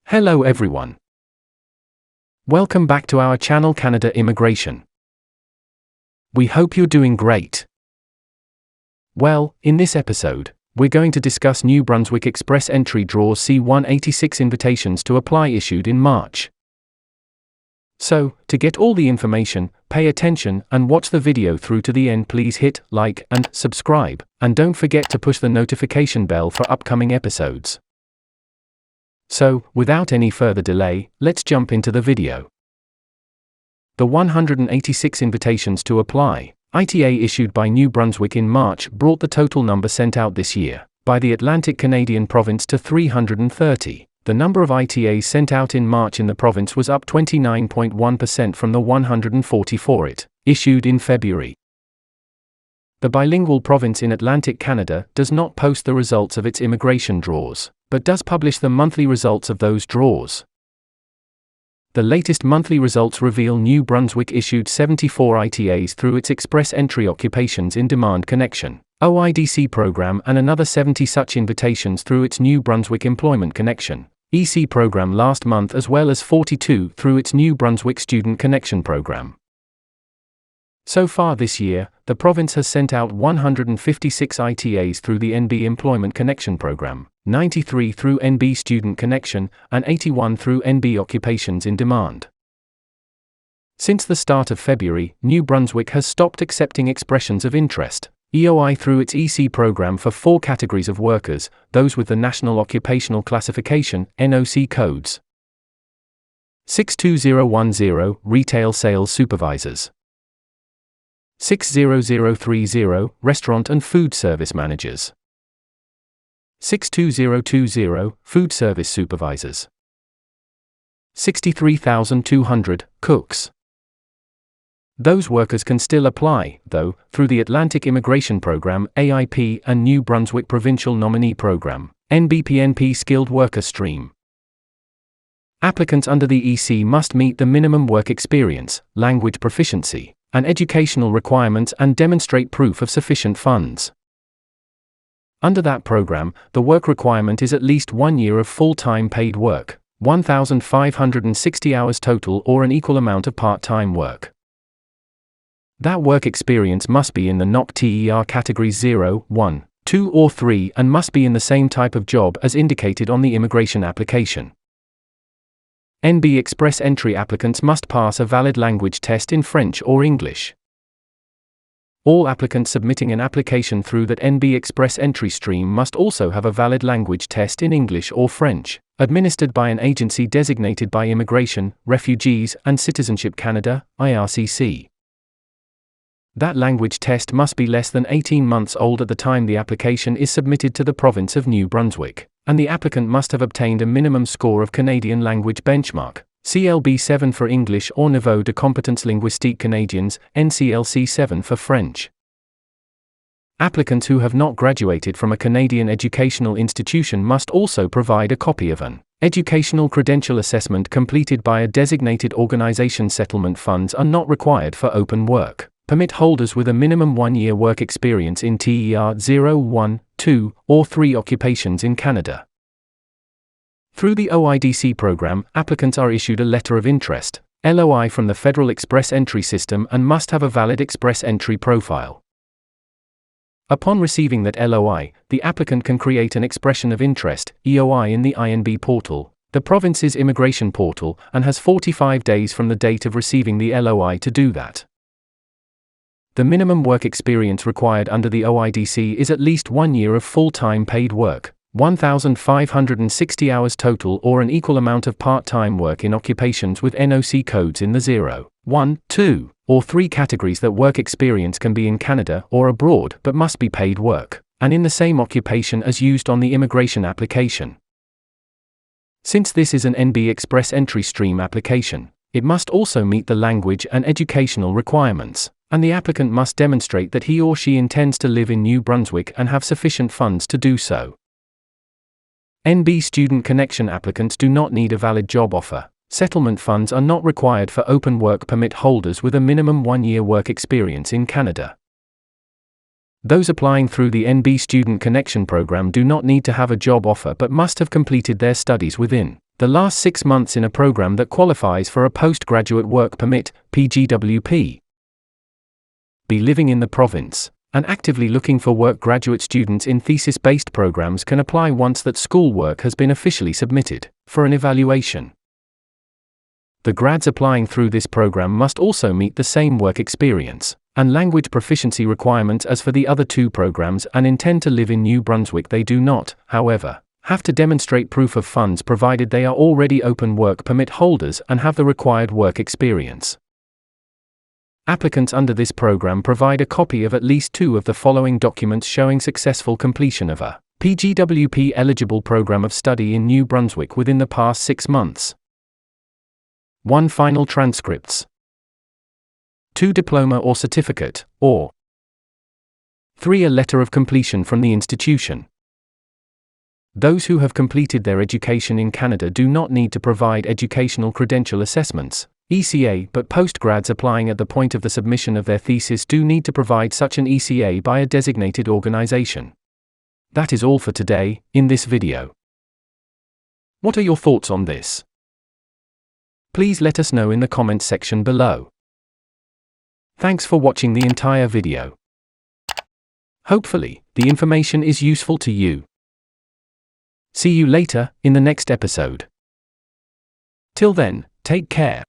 Hello everyone. Welcome back to our channel Canada Immigration. We hope you're doing great. Well, in this episode, we're going to discuss New Brunswick Express Entry Draws C-186 invitations to apply issued in March. So, to get all the information, pay attention and watch the video through to the end. Please hit like and subscribe, and don't forget to push the notification bell for upcoming episodes. So, without any further delay, let's jump into the video. The 186 invitations to apply, ITA issued by New Brunswick in March brought the total number sent out this year, by the Atlantic Canadian province to 330. The number of ITAs sent out in March in the province was up 29.1% from the 144 it issued in February. The bilingual province in Atlantic Canada does not post the results of its immigration draws, but does publish the monthly results of those draws. The latest monthly results reveal New Brunswick issued 74 ITAs through its Express Entry Occupations in Demand Connection (OIDC) program and another 70 such invitations through its New Brunswick Employment Connection (EC) program last month, as well as 42 through its New Brunswick Student Connection program. So far this year, the province has sent out 156 ITAs through the NB Employment Connection program, 93 through NB Student Connection, and 81 through NB Occupations in Demand. Since the start of February, New Brunswick has stopped accepting expressions of interest (EOI) through its EC program for 4 categories of workers, those with the National Occupational Classification (NOC) codes. 62010 Retail Sales Supervisors, 60030 Restaurant and Food Service Managers, 62020 Food Service Supervisors, 63,200 Cooks. Those workers can still apply, though, through the Atlantic Immigration Program (AIP) and New Brunswick Provincial Nominee Program (NBPNP) Skilled Worker Stream. Applicants under the EC must meet the minimum work experience, language proficiency, and educational requirements and demonstrate proof of sufficient funds. Under that program, the work requirement is at least 1 year of full-time paid work, 1,560 hours total, or an equal amount of part-time work. That work experience must be in the NOC-TER categories 0, 1, 2 or 3 and must be in the same type of job as indicated on the immigration application. NB Express Entry applicants must pass a valid language test in French or English. All applicants submitting an application through that NB Express Entry stream must also have a valid language test in English or French, administered by an agency designated by Immigration, Refugees and Citizenship Canada, IRCC. That language test must be less than 18 months old at the time the application is submitted to the province of New Brunswick, and the applicant must have obtained a minimum score of Canadian Language Benchmark, CLB 7 for English or Niveau de Compétence Linguistique Canadiens, NCLC 7 for French. Applicants who have not graduated from a Canadian educational institution must also provide a copy of an educational credential assessment completed by a designated organization. Settlement funds are not required for open work permit holders with a minimum 1-year work experience in TER 0, 1, 2, or 3 occupations in Canada. Through the OIDC program, applicants are issued a Letter of Interest, LOI, from the Federal Express Entry System and must have a valid Express Entry profile. Upon receiving that LOI, the applicant can create an Expression of Interest, EOI, in the INB portal, the province's immigration portal, and has 45 days from the date of receiving the LOI to do that. The minimum work experience required under the OIDC is at least 1 year of full-time paid work, 1,560 hours total, or an equal amount of part-time work in occupations with NOC codes in the 0, 1, 2, or 3 categories. That work experience can be in Canada or abroad but must be paid work, and in the same occupation as used on the immigration application. Since this is an NB Express Entry stream application, it must also meet the language and educational requirements, and the applicant must demonstrate that he or she intends to live in New Brunswick and have sufficient funds to do so. NB Student Connection applicants do not need a valid job offer. Settlement funds are not required for open work permit holders with a minimum 1-year work experience in Canada. Those applying through the NB Student Connection program do not need to have a job offer but must have completed their studies within The last 6 months in a program that qualifies for a postgraduate work permit, PGWP. Be living in the province and actively looking for work. Graduate students in thesis-based programs can apply once that schoolwork has been officially submitted for an evaluation. The grads applying through this program must also meet the same work experience and language proficiency requirements as for the other two programs and intend to live in New Brunswick. They do not, however, have to demonstrate proof of funds provided they are already open work permit holders and have the required work experience. Applicants under this program provide a copy of at least 2 of the following documents showing successful completion of a PGWP eligible program of study in New Brunswick within the past 6 months. 1 final transcripts. 2 diploma or certificate, or 3 a letter of completion from the institution. Those who have completed their education in Canada do not need to provide educational credential assessments, ECA, but postgrads applying at the point of the submission of their thesis do need to provide such an ECA by a designated organization. That is all for today, in this video. What are your thoughts on this? Please let us know in the comments section below. Thanks for watching the entire video. Hopefully, the information is useful to you. See you later, in the next episode. Till then, take care.